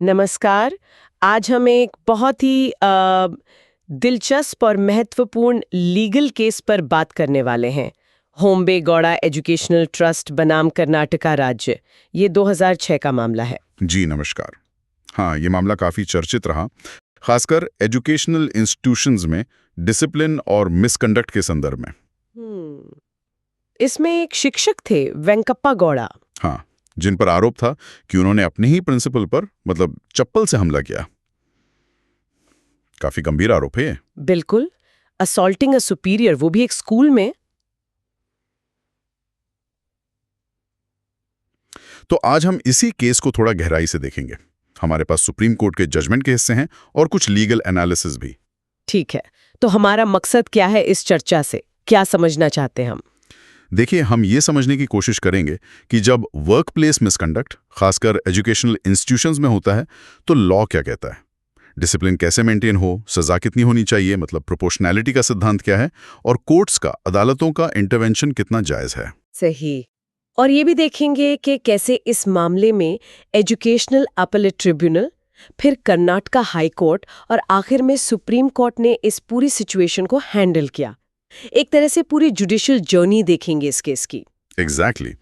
नमस्कार। आज हम एक बहुत ही दिलचस्प और महत्वपूर्ण लीगल केस पर बात करने वाले हैं। होम्बे गौड़ा एजुकेशनल ट्रस्ट बनाम कर्नाटका राज्य। ये 2006 का मामला है। जी नमस्कार। हाँ, ये मामला काफ़ी चर्चित रहा, खासकर एजुकेशनल इंस्टीट्यूशंस में डिसिप्लिन और मिसकंडक्ट के संदर्भ में। इसमें एक शिक्षक थे, वेंकप्पा गौड़ा। हाँ, जिन पर आरोप था कि उन्होंने अपने ही प्रिंसिपल पर मतलब चप्पल से हमला किया। काफ़ी गंभीर आरोप है ये। बिल्कुल, असॉल्टिंग अ सुपीरियर, वो भी एक स्कूल में। तो आज हम इसी केस को थोड़ा गहराई से देखेंगे। हमारे पास सुप्रीम कोर्ट के जजमेंट के हिस्से हैं और कुछ लीगल एनालिसिस भी। ठीक है, तो हमारा मकसद क्या है इस चर्चा से? क्या समझना चाहते हैं हम? देखिए, हम ये समझने की कोशिश करेंगे कि जब वर्क प्लेस मिसकंडक्ट खासकर एजुकेशनल इंस्टीट्यूशंस में होता है तो लॉ क्या कहता है, डिसिप्लिन कैसे मेंटेन हो, सजा कितनी होनी चाहिए, मतलब प्रोपोर्शनैलिटी का सिद्धांत क्या है, और कोर्ट्स का, अदालतों का इंटरवेंशन कितना जायज है। सही। और ये भी देखेंगे कि कैसे इस मामले में एजुकेशनल अपीलेट ट्रिब्यूनल, फिर कर्नाटका हाई कोर्ट और आखिर में सुप्रीम कोर्ट ने इस पूरी सिचुएशन को हैंडल किया। एक तरह से पूरी जुडिशियल जर्नी देखेंगे इस केस की। एग्जैक्टली।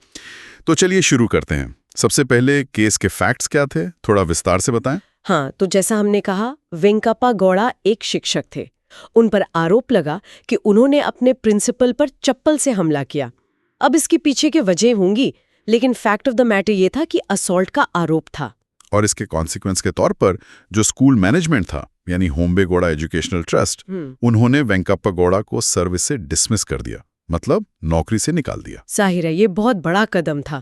तो चलिए शुरू करते हैं। सबसे पहले केस के फैक्ट्स क्या थे, थोड़ा विस्तार से बताएं। हाँ, तो जैसा हमने कहा, वेंकप्पा गौड़ा एक शिक्षक थे। उन पर आरोप लगा कि उन्होंने अपने प्रिंसिपल पर चप्पल से हमला किया। अब इसके पीछे की वजह होंगी, लेकिन फैक्ट ऑफ द मैटर ये था कि असॉल्ट का आरोप था। और इसके कॉन्सिक्वेंस के तौर पर जो स्कूल मैनेजमेंट था, यानी होम्बे गौड़ा एजुकेशनल ट्रस्ट, उन्होंने वेंकप्पा गौड़ा को सर्विस से डिसमिस कर दिया, मतलब नौकरी से निकाल दिया। जाहिर है, ये बहुत बड़ा कदम था।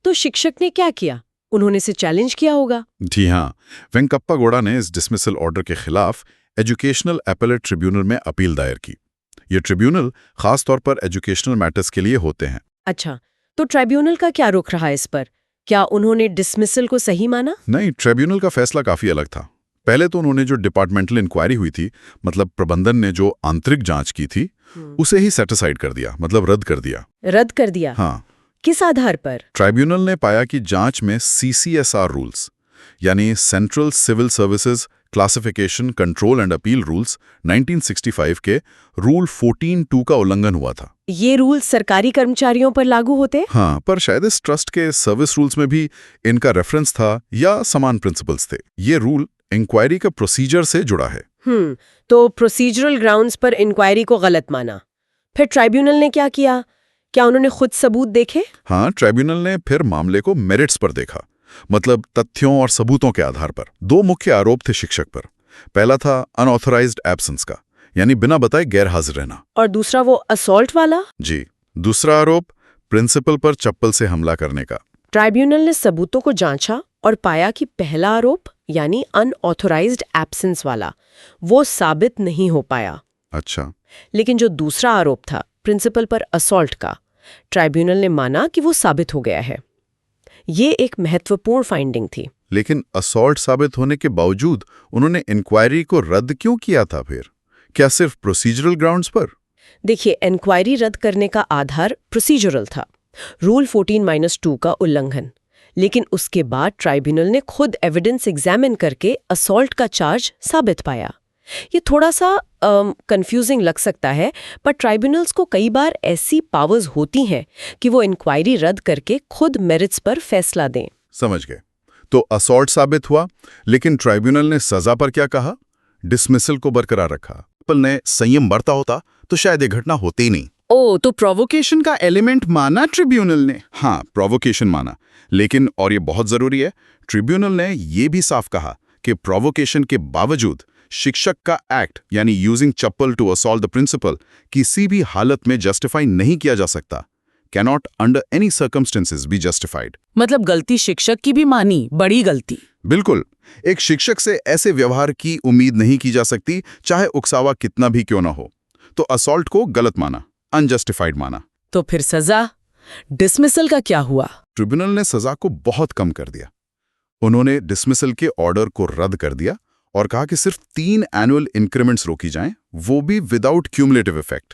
तो शिक्षक ने क्या किया? उन्होंने इसे चैलेंज किया होगा। जी हाँ, वेंकप्पा गौड़ा ने इस डिसमिसल ऑर्डर के खिलाफ एजुकेशनल अपीलेट ट्रिब्यूनल में अपील दायर की। ये ट्रिब्यूनल खास तौर पर एजुकेशनल मैटर्स के लिए होते हैं। अच्छा, तो ट्राइब्यूनल का क्या रुख रहा इस पर? क्या उन्होंने डिसमिसल को सही माना? नहीं, ट्रिब्यूनल का फैसला काफी अलग था। पहले तो उन्होंने जो डिपार्टमेंटल इंक्वायरी हुई थी, मतलब प्रबंधन ने जो आंतरिक जांच की थी, उसे ही सेटिसाइड कर दिया, मतलब रद्द कर दिया। रद्द कर दिया? हाँ। किस आधार पर? ट्राइब्यूनल ने पाया कि जांच में CCSR रूल्स, यानी central civil services classification control and appeal rules 1965 के रूल 14(2) का उल्लंघन हुआ था। ये रूल सरकारी कर्मचारियों पर लागू होते? हाँ, पर शायद इस ट्रस्ट के सर्विस रूल्स में भी इनका रेफरेंस था या समान प्रिंसिपल्स थे। ये रूल इंक्वायरी का प्रोसीजर से जुड़ा है। तो प्रोसीजरल ग्राउंड्स पर इंक्वायरी को गलत माना। फिर ट्राइब्यूनल ने क्या किया? क्या उन्होंने खुद सबूत देखे? हाँ, ट्राइब्यूनल ने फिर मामले को मेरिट्स पर देखा, मतलब तथ्यों और सबूतों के आधार पर। दो मुख्य आरोप थे शिक्षक पर। पहला था अनऑथराइज्ड एब्सेंस का, यानी बिना बताए गैर हाजिर रहना। और दूसरा वो असॉल्ट वाला? जी। दूसरा आरोप प्रिंसिपल पर चप्पल से हमला करने का। ट्राइब्यूनल ने सबूतों को जांचा और पाया कि पहला आरोप, यानी अनऑथराइज्ड एब्सेंस वाला, वो साबित नहीं हो पाया। अच्छा। लेकिन जो दूसरा आरोप था, प्रिंसिपल पर असॉल्ट का, ट्राइब्यूनल ने माना कि वो साबित हो गया है। ये एक महत्वपूर्ण फाइंडिंग थी। लेकिन असॉल्ट साबित होने के बावजूद उन्होंने इंक्वायरी को रद्द क्यों किया था फिर? क्या सिर्फ प्रोसीजरल ग्राउंड्स पर? देखिए, इंक्वायरी रद्द करने का आधार प्रोसीजरल था, रूल 14(2) का उल्लंघन। लेकिन उसके बाद ट्राइब्यूनल ने खुद एविडेंस एग्जामिन करके असॉल्ट का चार्ज साबित पाया। ये थोड़ा सा कंफ्यूजिंग लग सकता है, पर ट्राइब्यूनल्स को कई बार ऐसी पावर्स होती हैं कि वो इंक्वायरी रद्द करके खुद मेरिट्स पर फैसला दें। समझ गए। तो असॉल्ट साबित हुआ, लेकिन ट्राइब्यूनल ने सजा पर क्या कहा? डिसमिसल को बरकरार रखा। प्रिंसिपल ने संयम बरता होता तो शायद ये घटना होती ही नहीं। तो प्रोवोकेशन का एलिमेंट माना ट्रिब्यूनल ने? हाँ, प्रोवोकेशन माना, लेकिन और ये बहुत जरूरी है, ट्रिब्यूनल ने ये भी साफ कहा कि प्रोवोकेशन के बावजूद शिक्षक का एक्ट, यानी using chappal to assault the principal, किसी भी हालत में जस्टिफाई नहीं किया जा सकता। Cannot under any circumstances be justified. मतलब गलती शिक्षक की भी मानी, बड़ी गलती। बिल्कुल। एक शिक्षक से ऐसे व्यवहार की उम्मीद नहीं की जा सकती, चाहे उकसावा कितना भी क्यों ना हो। तो असॉल्ट को गलत माना, अनजस्टिफाइड माना। तो फिर सजा, डिसमिसल का क्या हुआ? ट्रिब्यूनल ने सजा को बहुत कम कर दिया। उन्होंने डिसमिसल के ऑर्डर को रद्द कर दिया और कहा कि सिर्फ 3 एनुअल इंक्रीमेंट्स रोकी जाएं, वो भी विदाउट क्यूमुलेटिव इफेक्ट।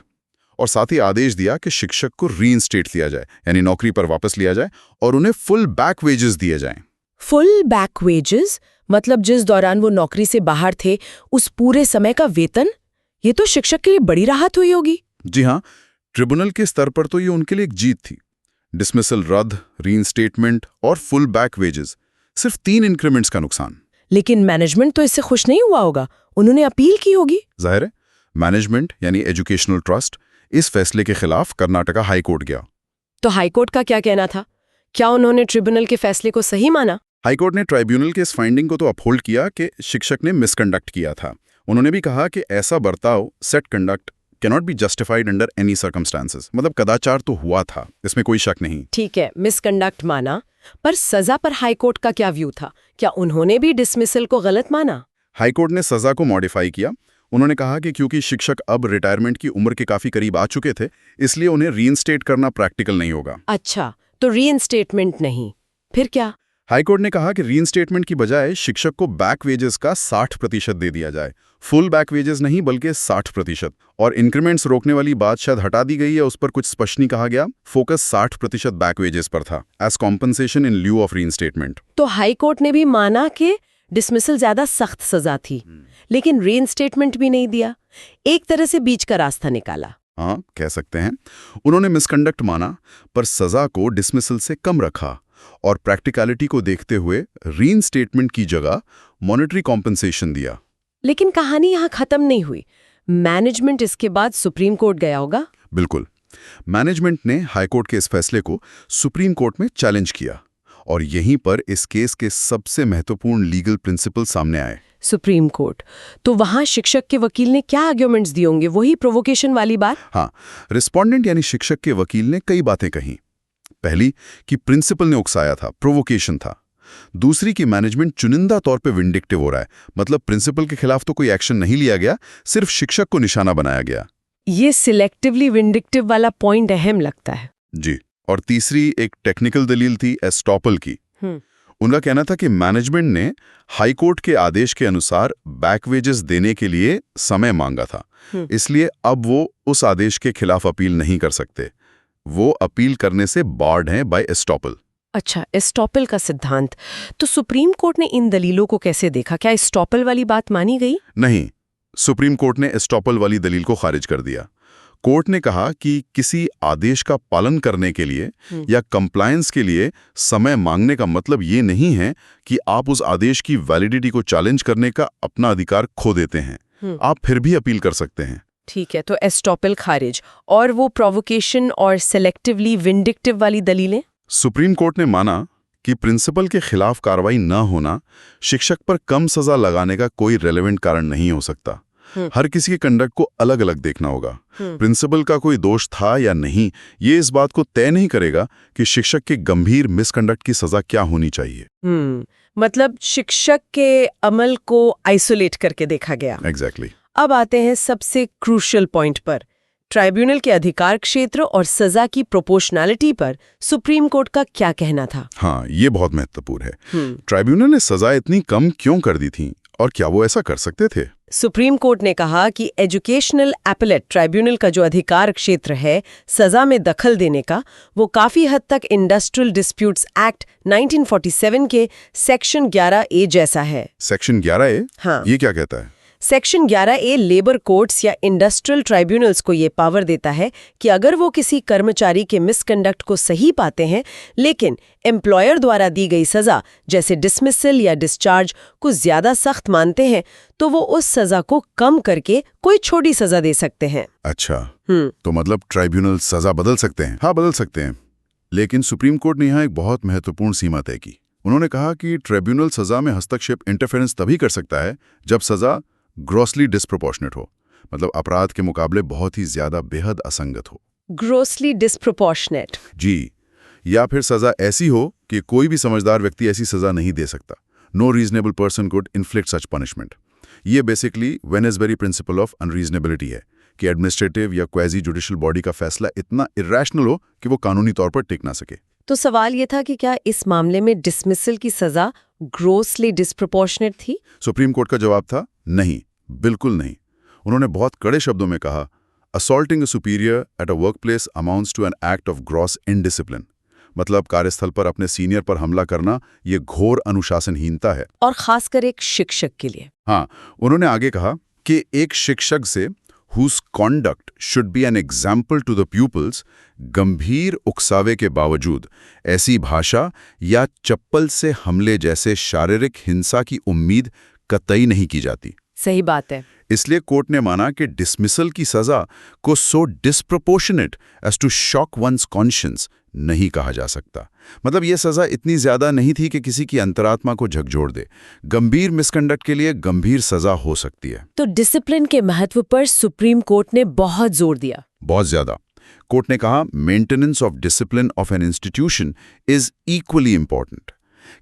और साथ ही आदेश दिया कि शिक्षक को रीइंस्टेट लिया जाए, यानी नौकरी पर वापस लिया जाए, और उन्हें फुल बैक वेजेस दिए जाएं। फुल बैक वेजेस मतलब जिस दौरान वो नौकरी से बाहर थे उस पूरे समय का वेतन? ये तो शिक्षक के लिए बड़ी राहत हुई होगी। जी हाँ, ट्रिब्यूनल के स्तर पर तो ये उनके लिए एक जीत थी। डिसमिसल रद्द, रीइंस्टेटमेंट और फुल बैक वेजेस, सिर्फ 3 इंक्रीमेंट्स का नुकसान। लेकिन मैनेजमेंट तो इससे खुश नहीं हुआ होगा, उन्होंने अपील की होगी। जाहिर है, मैनेजमेंट यानी एजुकेशनल ट्रस्ट इस फैसले के खिलाफ कर्नाटका हाई कोर्ट गया। तो हाईकोर्ट का क्या कहना था? क्या उन्होंने ट्रिब्यूनल के फैसले को सही माना? हाईकोर्ट ने ट्राइब्यूनल के इस फाइंडिंग को तो अपहोल्ड किया कि शिक्षक ने मिसकंडक्ट किया था। उन्होंने भी कहा कि ऐसा बर्ताव, set conduct, cannot be justified under any circumstances. मतलब कदाचार तो हुआ था, इसमें कोई शक नहीं। ठीक है, मिसकंडक्ट माना, पर सजा पर हाईकोर्ट का क्या व्यू था? क्या उन्होंने भी डिसमिसल को गलत माना? हाईकोर्ट ने सजा को मॉडिफाई किया। उन्होंने कहा कि क्योंकि शिक्षक अब रिटायरमेंट की उम्र के काफी करीब आ चुके थे, इसलिए उन्हें रीइंस्टेट करना प्रैक्टिकल नहीं होगा। अच्छा, तो रीइंस्टेटमेंट नहीं, फिर क्या? हाईकोर्ट ने कहा कि रीइंस्टेटमेंट की बजाय शिक्षक को बैक वेजेस का 60% दे दिया जाए। फुल बैक वेजेस नहीं, बल्कि 60%। और इंक्रीमेंट्स रोकने वाली बात शायद हटा दी गई है, उस पर कुछ स्पष्ट नहीं कहा गया। फोकस 60% बैक वेजेस पर था, as compensation in lieu of reinstatement. तो हाईकोर्ट ने भी माना कि डिसमिसल ज्यादा सख्त सजा थी, लेकिन रीइंस्टेटमेंट भी नहीं दिया। एक तरह से बीच का रास्ता निकाला। हाँ, कह सकते हैं। उन्होंने मिसकंडक्ट माना, पर सजा को डिसमिसल से कम रखा और प्रैक्टिकलिटी को देखते हुए रीइंस्टेटमेंट की जगह मॉनेटरी कॉम्पनसेशन दिया। लेकिन कहानी यहाँ खत्म नहीं हुई। मैनेजमेंट इसके बाद सुप्रीम कोर्ट गया होगा। बिल्कुल। मैनेजमेंट ने हाईकोर्ट के इस फैसले को सुप्रीम कोर्ट में चैलेंज किया और यहीं पर इस केस के सबसे महत्वपूर्ण लीगल प्रिंसिपल सामने आए। सुप्रीम कोर्ट, तो वहां शिक्षक के वकील ने क्या आर्ग्यूमेंट्स दिए होंगे? वही प्रोवोकेशन वाली बात? हाँ, रिस्पोंडेंट यानी शिक्षक के वकील ने कई बातें कही। पहली कि प्रिंसिपल ने उकसाया था, प्रोवोकेशन था। दूसरी कि मैनेजमेंट चुनिंदा तौर पे विंडिक्टिव हो रहा है, मतलब प्रिंसिपल के खिलाफ तो कोई एक्शन नहीं लिया गया, सिर्फ शिक्षक को निशाना बनाया गया। ये सिलेक्टिवली विंडिक्टिव वाला पॉइंट अहम लगता है। जी। और तीसरी एक टेक्निकल दलील थी एस्टॉपल की। उनका कहना था कि मैनेजमेंट ने हाईकोर्ट के आदेश के अनुसार बैक वेजेस देने के लिए समय मांगा था, इसलिए अब वो उस आदेश के खिलाफ अपील नहीं कर सकते। वो अपील करने से बार्ड हैं बाय एस्टॉपल। अच्छा, एस्टॉपल का सिद्धांत। तो सुप्रीम कोर्ट ने इन दलीलों को कैसे देखा? क्या एस्टॉपल वाली बात मानी गई? नहीं, सुप्रीम कोर्ट ने एस्टॉपल वाली दलील को खारिज कर दिया। कोर्ट ने कहा कि किसी आदेश का पालन करने के लिए या कंप्लायंस के लिए समय मांगने का मतलब ये नहीं है कि आप उस आदेश की वैलिडिटी को चैलेंज करने का अपना अधिकार खो देते हैं। आप फिर भी अपील कर सकते हैं। ठीक है, तो एस्टॉपल खारिज। और वो प्रोवोकेशन और सेलेक्टिवली विंडिक्टिव वाली दलीलें? सुप्रीम कोर्ट ने माना कि प्रिंसिपल के खिलाफ कार्रवाई न होना शिक्षक पर कम सजा लगाने का कोई रेलेवेंट कारण नहीं हो सकता। हर किसी के कंडक्ट को अलग अलग देखना होगा। प्रिंसिपल का कोई दोष था या नहीं, ये इस बात को तय नहीं करेगा कि शिक्षक के गंभीर मिसकंडक्ट की सजा क्या होनी चाहिए। मतलब शिक्षक के अमल को आइसोलेट करके देखा गया। एग्जैक्टली। अब आते हैं सबसे क्रूशियल पॉइंट पर। ट्राइब्यूनल के अधिकार क्षेत्र और सजा की प्रोपोर्शनैलिटी पर सुप्रीम कोर्ट का क्या कहना था? हाँ, ये बहुत महत्वपूर्ण है। ट्राइब्यूनल ने सजा इतनी कम क्यों कर दी थी और क्या वो ऐसा कर सकते थे? सुप्रीम कोर्ट ने कहा कि एजुकेशनल एपेलेट ट्राइब्यूनल का जो अधिकार क्षेत्र है सजा में दखल देने का, वो काफी हद तक इंडस्ट्रियल डिस्प्यूट्स एक्ट 1947 के सेक्शन 11A जैसा है। Section 11A? हाँ। ये क्या कहता है? सेक्शन 11A लेबर कोर्ट्स या इंडस्ट्रियल ट्राइब्यूनल्स को ये पावर देता है कि अगर वो किसी कर्मचारी के मिसकंडक्ट को सही पाते हैं, लेकिन एम्प्लॉयर द्वारा दी गई सजा जैसे डिसमिसल या डिस्चार्ज को ज्यादा सख्त मानते हैं, तो वो उस सजा को कम करके कोई छोटी सजा दे सकते हैं। अच्छा, तो मतलब ट्राइब्यूनल सजा बदल सकते हैं? हाँ, बदल सकते हैं। लेकिन सुप्रीम कोर्ट ने यहाँ एक बहुत महत्वपूर्ण सीमा तय की। उन्होंने कहा कि ट्राइब्यूनल सजा में हस्तक्षेप इंटरफेरेंस तभी कर सकता है जब सजा ग्रॉसली डिस्प्रोपोर्शनेट हो, मतलब अपराध के मुकाबले बहुत ही ज्यादा बेहद असंगत हो। Grossly disproportionate? जी। या फिर सजा ऐसी हो कि कोई भी समझदार व्यक्ति ऐसी सजा नहीं दे सकता। No reasonable person could inflict such punishment. ये basically Wednesbury principle of unreasonability है कि एडमिनिस्ट्रेटिव या क्वाजी जुडिशियल बॉडी का फैसला इतना इरैशनल हो कि वो कानूनी तौर पर टिक ना सके। तो सवाल ये था कि क्या इस मामले में डिसमिसल की सजा ग्रॉसली डिस्प्रोपोर्शनेट थी? सुप्रीम कोर्ट का जवाब था नहीं, बिल्कुल नहीं। उन्होंने बहुत कड़े शब्दों में कहा, assaulting a superior at a workplace amounts to an act of gross indiscipline. मतलब कार्यस्थल पर अपने सीनियर पर हमला करना ये घोर अनुशासनहीनता है। और खासकर एक शिक्षक के लिए। हाँ, उन्होंने आगे कहा कि एक शिक्षक से whose conduct should be an example to the pupils, गंभीर उकसावे के बावजूद ऐसी भाषा या चप्पल से हमले जैसे शारीरिक हिंसा की उम्मीद कतई नहीं की जाती। सही बात है। इसलिए कोर्ट ने माना कि डिसमिसल की सजा को so disproportionate as to shock one's conscience नहीं कहा जा सकता। मतलब ये सजा इतनी ज्यादा नहीं थी कि किसी की अंतरात्मा को झकझोर दे। गंभीर मिसकंडक्ट के लिए गंभीर सजा हो सकती है। तो डिसिप्लिन के महत्व पर सुप्रीम कोर्ट ने बहुत जोर दिया। बहुत ज्यादा। कोर्ट ने कहा maintenance of discipline of an institution is equally important.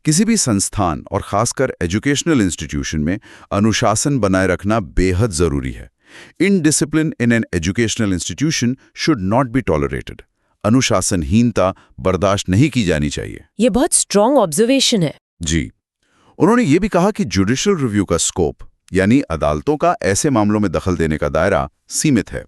किसी भी संस्थान और खासकर एजुकेशनल इंस्टीट्यूशन में अनुशासन बनाए रखना बेहद जरूरी है। Indiscipline in an educational institution should not be tolerated. अनुशासनहीनता बर्दाश्त नहीं की जानी चाहिए। ये बहुत स्ट्रॉन्ग ऑब्जर्वेशन है। जी। उन्होंने ये भी कहा कि जुडिशियल रिव्यू का स्कोप यानी अदालतों का ऐसे मामलों में दखल देने का दायरा सीमित है।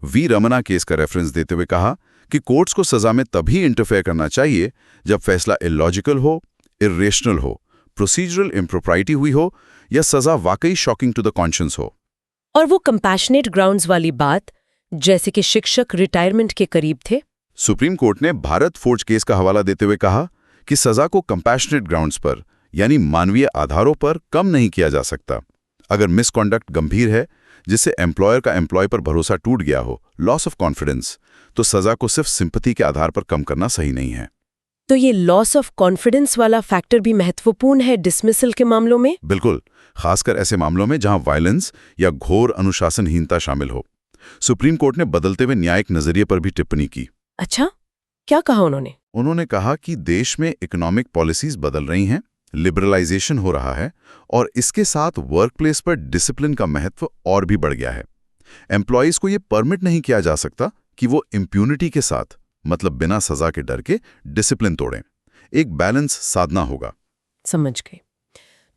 वी रमना केस का रेफरेंस देते हुए कहा कि कोर्ट्स को सजा में तभी इंटरफेयर करना चाहिए जब फैसला इलॉजिकल हो, इरेशनल हो, प्रोसीजरल इम्प्रोप्राइटी हुई हो या सजा वाकई शॉकिंग टू द कॉन्शियंस हो। और वो कंपैशनेट ग्राउंड्स वाली बात, जैसे कि शिक्षक रिटायरमेंट के करीब थे। सुप्रीम कोर्ट ने भारत फोर्ज केस का हवाला देते हुए कहा कि सजा को कंपैशनेट ग्राउंड्स पर यानी मानवीय आधारों पर कम नहीं किया जा सकता। अगर मिसकॉन्डक्ट गंभीर है जिससे एम्प्लॉयर का एम्प्लॉय पर भरोसा टूट गया हो, लॉस ऑफ कॉन्फिडेंस, तो सजा को सिर्फ सिंपैथी के आधार पर कम करना सही नहीं है। तो ये लॉस ऑफ कॉन्फिडेंस वाला फैक्टर भी महत्वपूर्ण है डिसमिसल के मामलों में। बिल्कुल, खासकर ऐसे मामलों में जहां वायलेंस या घोर अनुशासनहीनता शामिल हो। सुप्रीम कोर्ट ने बदलते हुए न्यायिक नजरिए पर भी टिप्पणी की। अच्छा, क्या कहा उन्होंने? उन्होंने कहा कि देश में इकोनॉमिक पॉलिसीज बदल रही हैं, लिबरलाइजेशन हो रहा है और इसके साथ वर्कप्लेस पर डिसिप्लिन का महत्व और भी बढ़ गया है। एम्प्लॉयज को ये परमिट नहीं किया जा सकता कि वो इम्प्यूनिटी के साथ, मतलब बिना सजा के डर के, डिसिप्लिन तोड़ें। एक बैलेंस साधना होगा। समझ गए।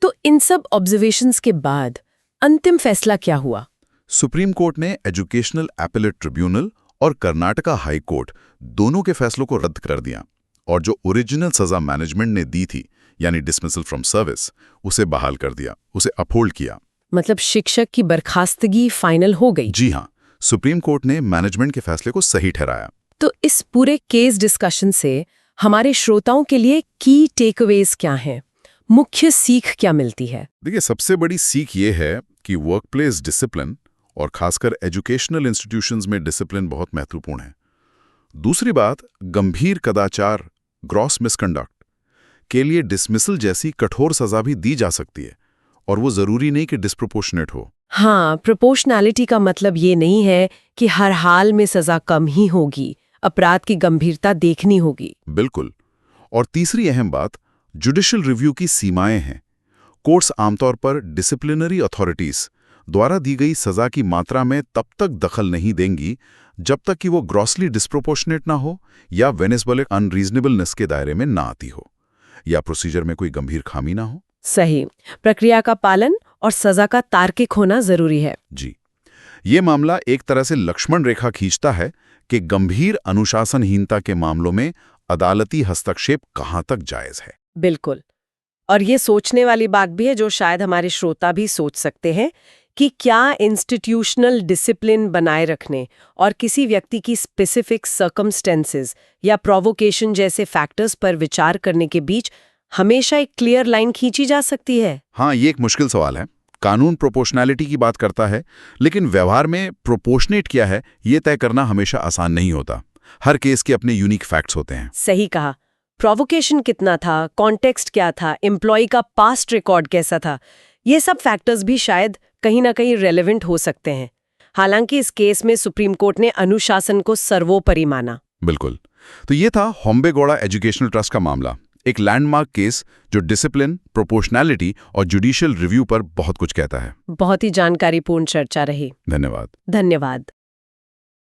तो इन सब ऑब्जर्वेशंस के बाद अंतिम फैसला क्या हुआ? सुप्रीम कोर्ट ने एजुकेशनल एपेलेट ट्रिब्यूनल और कर्नाटका हाई कोर्ट दोनों के फैसलों को रद्द कर दिया और जो ओरिजिनल सजा मैनेजमेंट ने दी थी यानी डिसमिसल फ्रॉम सर्विस, उसे बहाल कर दिया, उसे अपहोल्ड किया। मतलब शिक्षक की बर्खास्तगी फाइनल हो गई? जी हाँ, सुप्रीम कोर्ट ने मैनेजमेंट के फैसले को सही ठहराया। तो इस पूरे केस डिस्कशन से हमारे श्रोताओं के लिए की टेकअवेज क्या हैं? मुख्य सीख क्या मिलती है? देखिए, सबसे बड़ी सीख ये है कि वर्कप्लेस डिसिप्लिन और खासकर एजुकेशनल इंस्टीट्यूशंस में डिसिप्लिन बहुत महत्वपूर्ण है। दूसरी बात, गंभीर कदाचार, ग्रॉस मिसकंडक्ट के लिए डिसमिसल जैसी कठोर सजा भी दी जा सकती है और वो जरूरी नहीं कि डिस्प्रोपोर्शनेट हो। हाँ, प्रोपोर्शनैलिटी का मतलब ये नहीं है कि हर हाल में सजा कम ही होगी, अपराध की गंभीरता देखनी होगी। बिल्कुल। और तीसरी अहम बात, जुडिशियल रिव्यू की सीमाएं हैं। कोर्ट्स आमतौर पर डिसिप्लिनरी अथॉरिटीज द्वारा दी गई सजा की मात्रा में तब तक दखल नहीं देंगी जब तक कि वो ग्रॉसली डिस्प्रोपोर्शनेट ना हो या वेनेस्बलिक अनरीजनेबलनेस के दायरे में ना आती हो या प्रोसीजर में कोई गंभीर खामी ना हो। सही, प्रक्रिया का पालन और सजा का तार्किक होना जरूरी है। जी, ये मामला एक तरह से लक्ष्मण रेखा खींचता है कि गंभीर अनुशासनहीनता के मामलों में अदालती हस्तक्षेप कहां तक जायज है। बिल्कुल। और ये सोचने वाली बात भी है जो शायद हमारे श्रोता भी सोच सकते हैं कि क्या इंस्टीट्यूशनल डिसिप्लिन बनाए रखने और किसी व्यक्ति की स्पेसिफिक सर्कमस्टेंसेस या प्रोवोकेशन जैसे फैक्टर्स पर विचार करने के बीच हमेशा एक क्लियर लाइन खींची जा सकती है? हाँ, ये एक मुश्किल सवाल है। कानून प्रोपोर्शनैलिटी की बात करता है, लेकिन व्यवहार में प्रोपोर्शनेट क्या है ये तय करना हमेशा आसान नहीं होता। हर केस के अपने यूनिक फैक्ट्स होते हैं। सही कहा। प्रोवोकेशन कितना था, कॉन्टेक्स्ट क्या था, एम्प्लॉय का पास्ट रिकॉर्ड कैसा था, ये सब फैक्टर्स भी शायद कहीं ना कहीं रेलेवेंट हो सकते हैं। हालांकि इस केस में सुप्रीम कोर्ट ने अनुशासन को सर्वोपरि माना। बिल्कुल। तो ये था होम्बेगौड़ा एजुकेशनल ट्रस्ट का मामला, एक लैंडमार्क केस जो डिसिप्लिन, प्रोपोर्शनैलिटी और जुडिशियल रिव्यू पर बहुत कुछ कहता है। बहुत ही जानकारीपूर्ण चर्चा रही। धन्यवाद। धन्यवाद।